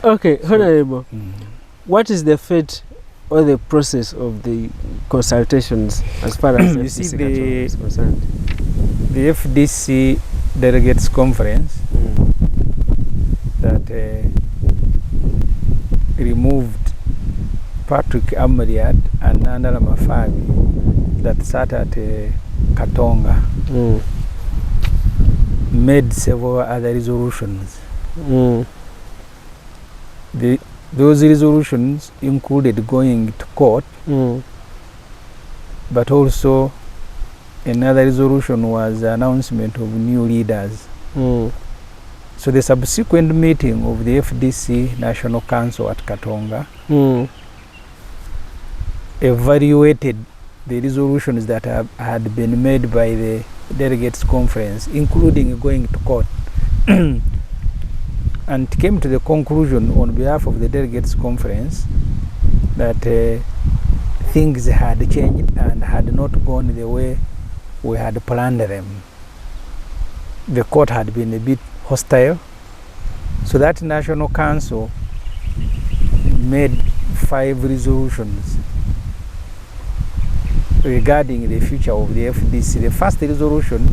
Okay, Honorable, what is the fate or the process of the consultations as far as you see FDC is concerned? The FDC Delegates Conference that removed Patrick Amariat and Nandala Mafabi that sat at Katonga made several other resolutions. Those resolutions included going to court, but also another resolution was the announcement of new leaders. So the subsequent meeting of the FDC National Council at Katonga evaluated the resolutions that had been made by the Delegates Conference, including going to court, and came to the conclusion on behalf of the Delegates Conference that things had changed and had not gone the way we had planned them. The court had been a bit hostile, so that National Council made 5 resolutions regarding the future of the FDC. The first resolution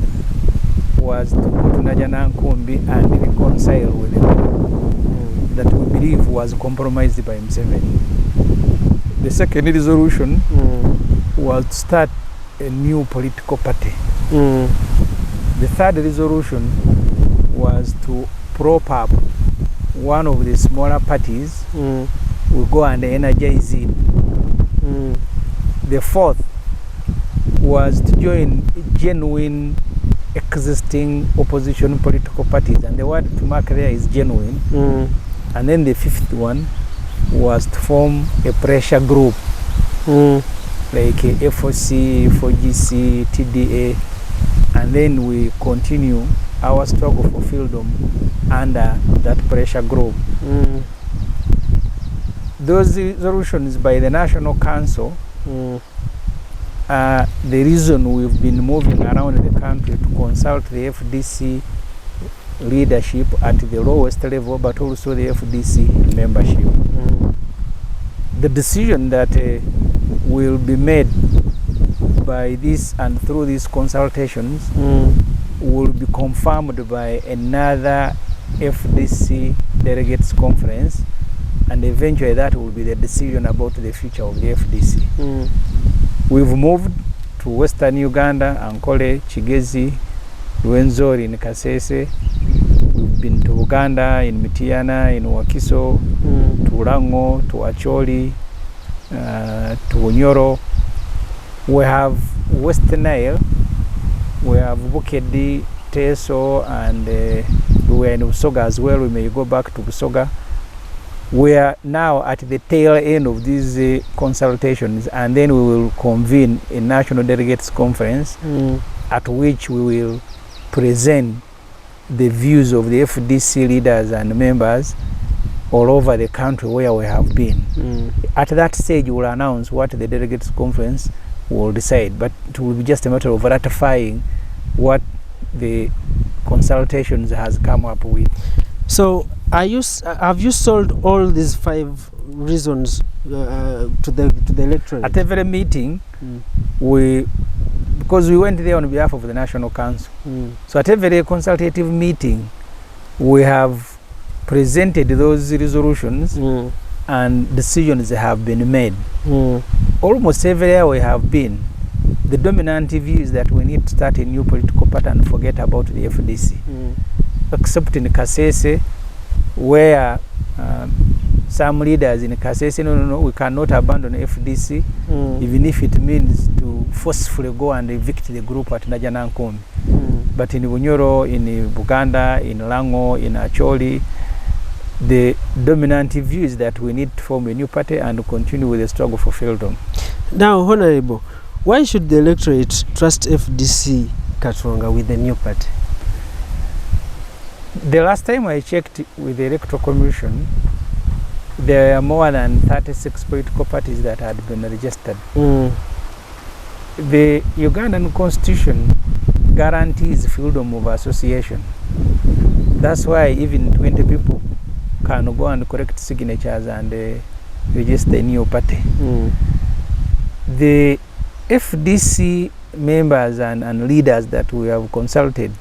was to go to Najanankumbi and reconcile with them that we believe was compromised by Museveni. The second resolution was to start a new political party. The third resolution was to prop up one of the smaller parties. We go and energize it. The fourth was to join genuine existing opposition political parties, and the word to mark there is genuine. And then the fifth one was to form a pressure group like FOC, 4GC, TDA, and then we continue our struggle for freedom under that pressure group. Those resolutions by the National Council are the reason we've been moving around the country to consult the FDC leadership at the lowest level, but also the FDC membership. The decision that will be made by this and through these consultations will be confirmed by another FDC Delegates Conference, and eventually that will be the decision about the future of the FDC. We've moved to Western Uganda, Ankole, Kigezi, Rwenzori in Kasese. We've been to Uganda, in Mitiana, in Wakiso, to Rango, to Acholi, to Unyoro. We have Western Nile, we have Bukedi, Teso, and we are in Busoga as well. We may go back to Busoga. We are now at the tail end of these consultations, and then we will convene a National Delegates Conference at which we will present the views of the FDC leaders and members all over the country where we have been. At that stage, we will announce what the Delegates Conference will decide, but it will be just a matter of ratifying what the consultations has come up with. So, have you sold all these 5 reasons to the electorate? At every meeting, because we went there on behalf of the National Council, so at every consultative meeting, we have presented those resolutions and decisions have been made. Almost everywhere we have been, the dominant view is that we need to start a new political party and forget about the FDC. Except in Kasese, where some leaders in Kasese, no, we cannot abandon FDC, even if it means to forcefully go and evict the group at Najanankumbi. But in Bunyoro, in Buganda, in Lango, in Acholi, the dominant view is that we need to form a new party and continue with the struggle for freedom. Now, Honorable, why should the electorate trust FDC Katonga with the new party? The last time I checked with the Electoral Commission, there are more than 36 political parties that had been registered. The Ugandan Constitution guarantees freedom of association. That's why even 20 people can go and collect signatures and register a new party. The FDC members and leaders that we have consulted,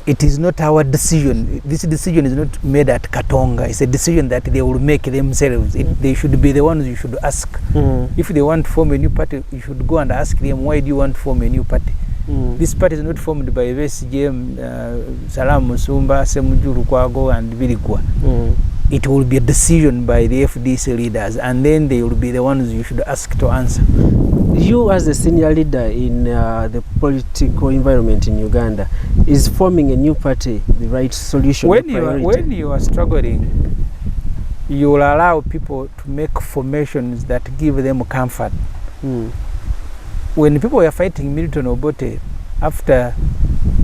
it is not our decision. This decision is not made at Katonga. It's a decision that they will make themselves. They should be the ones you should ask. If they want to form a new party, you should go and ask them, why do you want to form a new party? This party is not formed by VSGM, Salam Musumba, Ssemujju, Lukwago and Birigwa. It will be a decision by the FDC leaders, and then they will be the ones you should ask to answer. You as a senior leader in the political environment in Uganda, is forming a new party the right solution? When you are struggling, you will allow people to make formations that give them comfort. When people were fighting Milton Obote after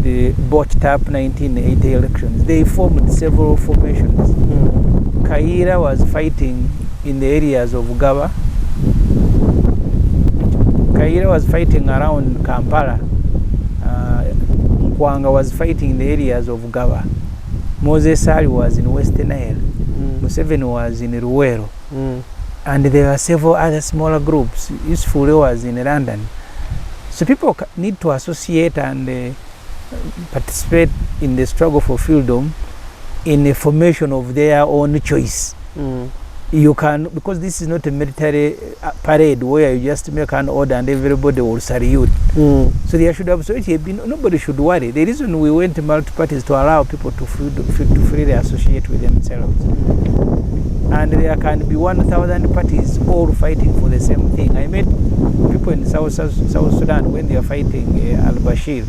the botched up 1980 elections, they formed several formations. Kaira was fighting in the areas of Gaba. Kaira was fighting around Kampala. Nkwanga was fighting in the areas of Gaba. Moses Ali was in Western Nile. Museveni was in Ruwero. And there were several other smaller groups. Useful was in London. So people need to associate and participate in the struggle for freedom in a formation of their own choice. You can, because this is not a military parade where you just make an order and everybody will salute. So there should absolutely be, nobody should worry. The reason we went to multi-parties to allow people to freely associate with themselves. And there can be 1,000 parties all fighting for the same thing. I met people in South Sudan when they were fighting al-Bashir.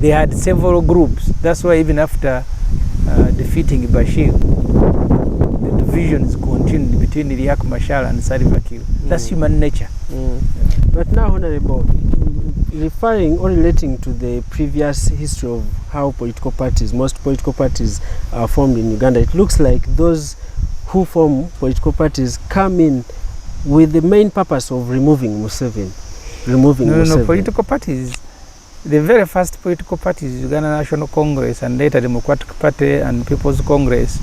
They had several groups. That's why even after defeating Bashir, the divisions continued between Riek Machar and Salva Kiir. That's human nature. But now, Honorable, referring or relating to the previous history of how most political parties are formed in Uganda, it looks like those who form political parties come in with the main purpose of removing Museveni. No, political parties, the very first political parties, Uganda National Congress and later Democratic Party and People's Congress,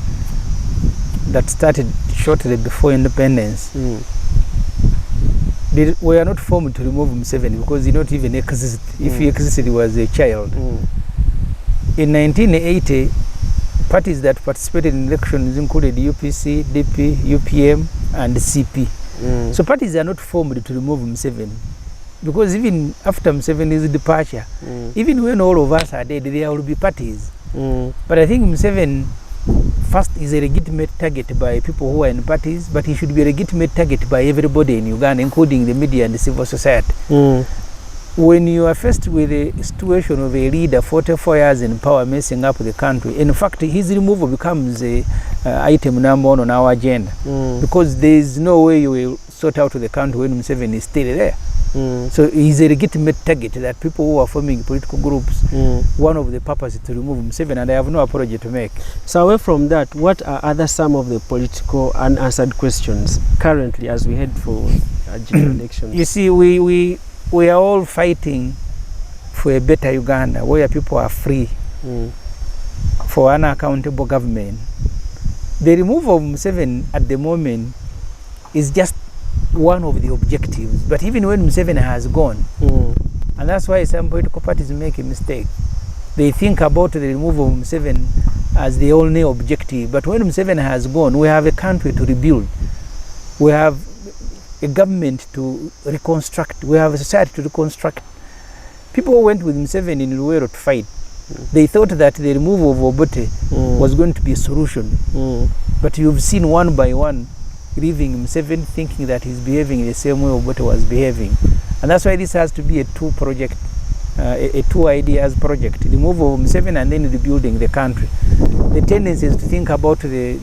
that started shortly before independence, they were not formed to remove Museveni because he did not even exist. If he existed, he was a child. In 1980, parties that participated in elections included UPC, DP, UPM, and CP. So parties are not formed to remove Museveni. Because even after Museveni's departure, even when all of us are dead, there will be parties. But I think Museveni first is a legitimate target by people who are in parties, but he should be a legitimate target by everybody in Uganda, including the media and the civil society. When you are faced with a situation of a leader 44 years in power messing up the country, in fact his removal becomes a item number one on our agenda, because there is no way you will sort out the country when Museveni is still there. So he's a legitimate target that people who are forming political groups, one of the purposes to remove Museveni, and I have no apology to make. So away from that, what are some of the political unanswered questions currently as we head for general elections? You see, we are all fighting for a better Uganda where people are free, for an accountable government. The removal of Museveni at the moment is just one of the objectives, but even when Museveni has gone, and that's why some political parties make a mistake. They think about the removal of Museveni as the only objective, but when Museveni has gone, we have a country to rebuild, we have a government to reconstruct, we have a society to reconstruct. People who went with Museveni in Ruwero to fight, they thought that the removal of Obote was going to be a solution, but you've seen one by one leaving Museveni, thinking that he's behaving in the same way Obote was behaving. And that's why this has to be a two ideas project, removal of Museveni and then rebuilding the country. The tendency is to think about the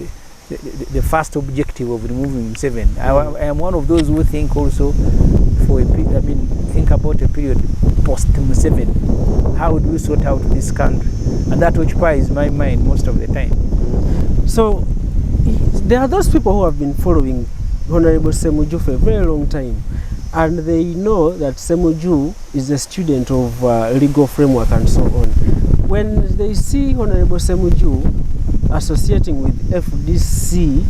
first objective of removing Museveni. I am one of those who think also think about a period post Museveni. How do we sort out this country? And that occupies my mind most of the time. So there are those people who have been following Honorable Ssemujju for a very long time, and they know that Ssemujju is a student of legal framework and so on. When they see Honorable Ssemujju associating with FDC,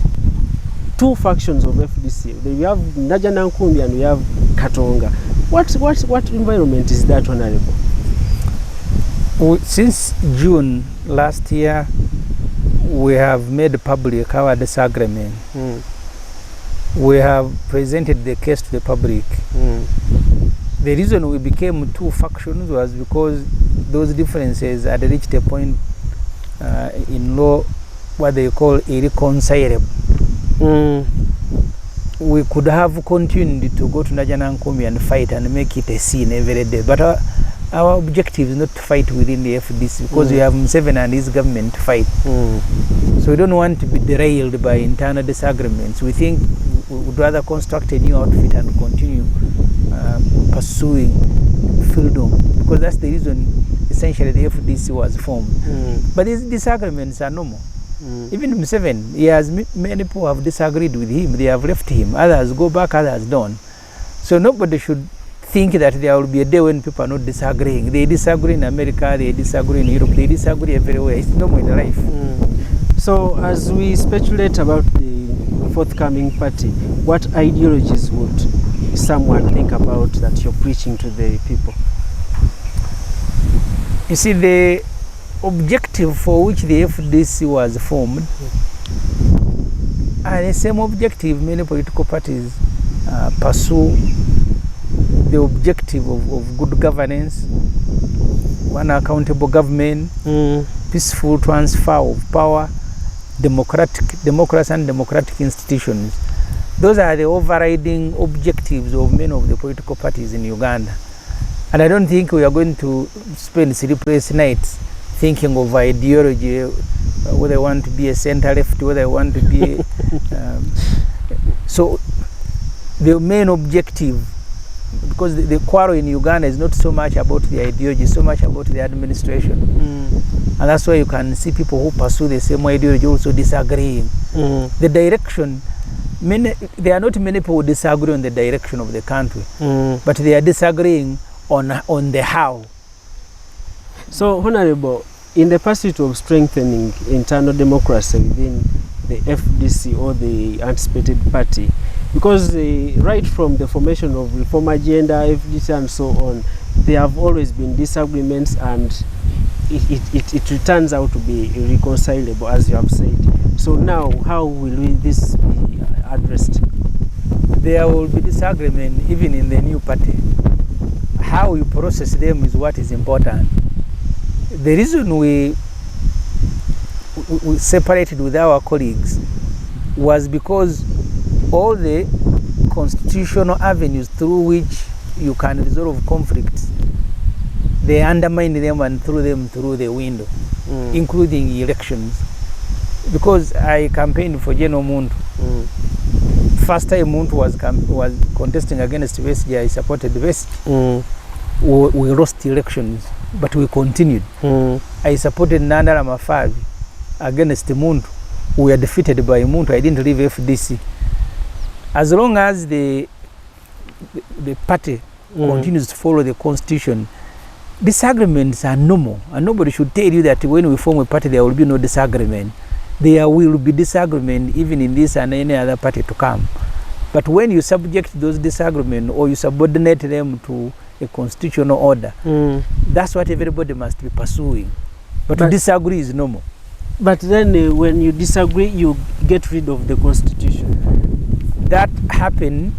two factions of FDC. We have Najana Nkumbi and we have Katonga. What environment is that, Honorable? Since June last year, we have made public our disagreement. We have presented the case to the public. The reason we became two factions was because those differences had reached a point in law what they call irreconcilable. We could have continued to go to Najana Nkumbi and fight and make it a scene every day, but our objective is not to fight within the FDC because we have Museveni and his government to fight. So we don't want to be derailed by internal disagreements. We think we would rather construct a new outfit and continue pursuing freedom, because that's the reason essentially the FDC was formed. But these disagreements are normal. Even Museveni, he has many people have disagreed with him. They have left him. Others go back, others don't. So nobody should think that there will be a day when people are not disagreeing. They disagree in America, they disagree in Europe, they disagree everywhere. It's normal in life. So as we speculate about the forthcoming party, what ideologies would someone think about that you're preaching to the people? You see, the objective for which the FDC was formed, and the same objective many political parties pursue, the objective of good governance, one accountable government, peaceful transfer of power, democracy and democratic institutions. Those are the overriding objectives of many of the political parties in Uganda. And I don't think we are going to spend sleepless nights thinking of ideology, whether I want to be a center-left, whether I want to be so the main objective, because the quarrel in Uganda is not so much about the ideology, so much about the administration. And that's why you can see people who pursue the same ideology also disagreeing. The direction, there are not many people who disagree on the direction of the country, but they are disagreeing on the how. So, Honorable, in the pursuit of strengthening internal democracy within the FDC or the anticipated party, because right from the formation of reform agenda, FDC and so on, there have always been disagreements, and it returns out to be irreconcilable, as you have said. So now, how will this be addressed? There will be disagreement even in the new party. How you process them is what is important. The reason we separated with our colleagues was because all the constitutional avenues through which you can resolve conflicts, they undermined them and threw them through the window, including elections. Because I campaigned for General Muntu. First time Muntu was contesting against Besigye, I supported Besigye. We lost elections, but we continued. I supported Nganda Mafabi against Muntu. We were defeated by Muntu. I didn't leave FDC. As long as the party continues to follow the constitution, disagreements are normal, and nobody should tell you that when we form a party there will be no disagreement. There will be disagreement even in this and any other party to come. But when you subject those disagreements or you subordinate them to a constitutional order, that's what everybody must be pursuing. But to disagree is normal. But then when you disagree, you get rid of the constitution. That happened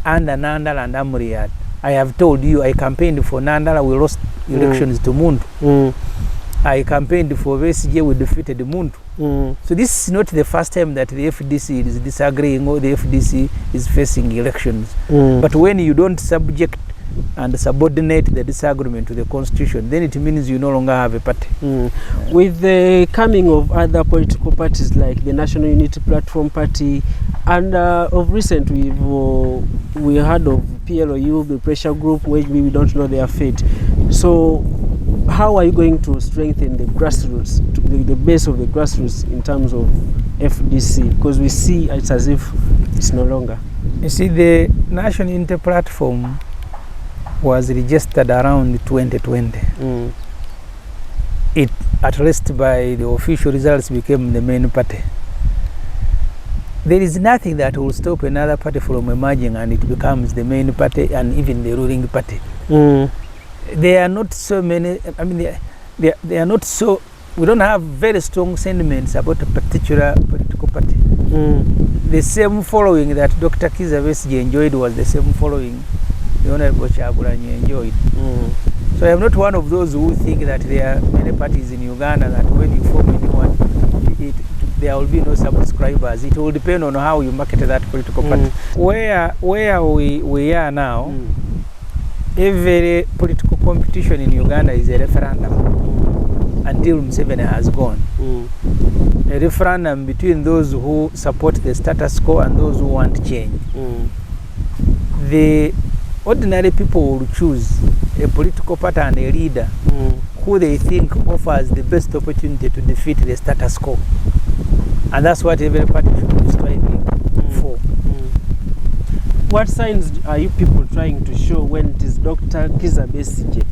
under Nganda and Amuriat. I have told you, I campaigned for Nganda, we lost elections to Muntu. I campaigned for Besigye, we defeated Muntu. So this is not the first time that the FDC is disagreeing or the FDC is facing elections. But when you don't subject and subordinate the disagreement to the constitution, then it means you no longer have a party. With the coming of other political parties like the National Unity Platform Party, and of recent we heard of PLOU, the pressure group, which we don't know their fate. So how are you going to strengthen the grassroots, the base of the grassroots in terms of FDC? Because we see it's as if it's no longer. You see, the National Unity Platform was registered around 2020. it, at least by the official results, became the main party. There is nothing that will stop another party from emerging and it becomes the main party and even the ruling party. There are not so many, I mean, they are not so, we don't have very strong sentiments about a particular political party. The same following that Dr. Kizza Besigye enjoyed was the same following the Honorable Kyagulanyi enjoyed. So I am not one of those who think that there are many parties in Uganda that when you form a new one, there will be no subscribers. It will depend on how you market that political party. Where we are now, every political competition in Uganda is a referendum until Museveni has gone. A referendum between those who support the status quo and those who want change. The ordinary people will choose a political party and a leader who they think offers the best opportunity to defeat the status quo. And that's what every party should be striving for. What signs are you people trying to show when it is Dr. Kizza Besigye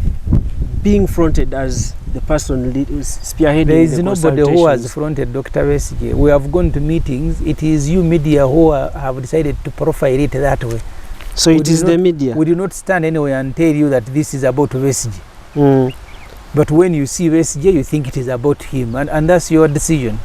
being fronted as the person spearheading there is the nobody who has fronted Dr. Besigye. We have gone to meetings. It is you media who have decided to profile it that way. So it is the media? We do not stand anywhere and tell you that this is about Besigye. But when you see Besigye, you think it is about him. And that's your decision.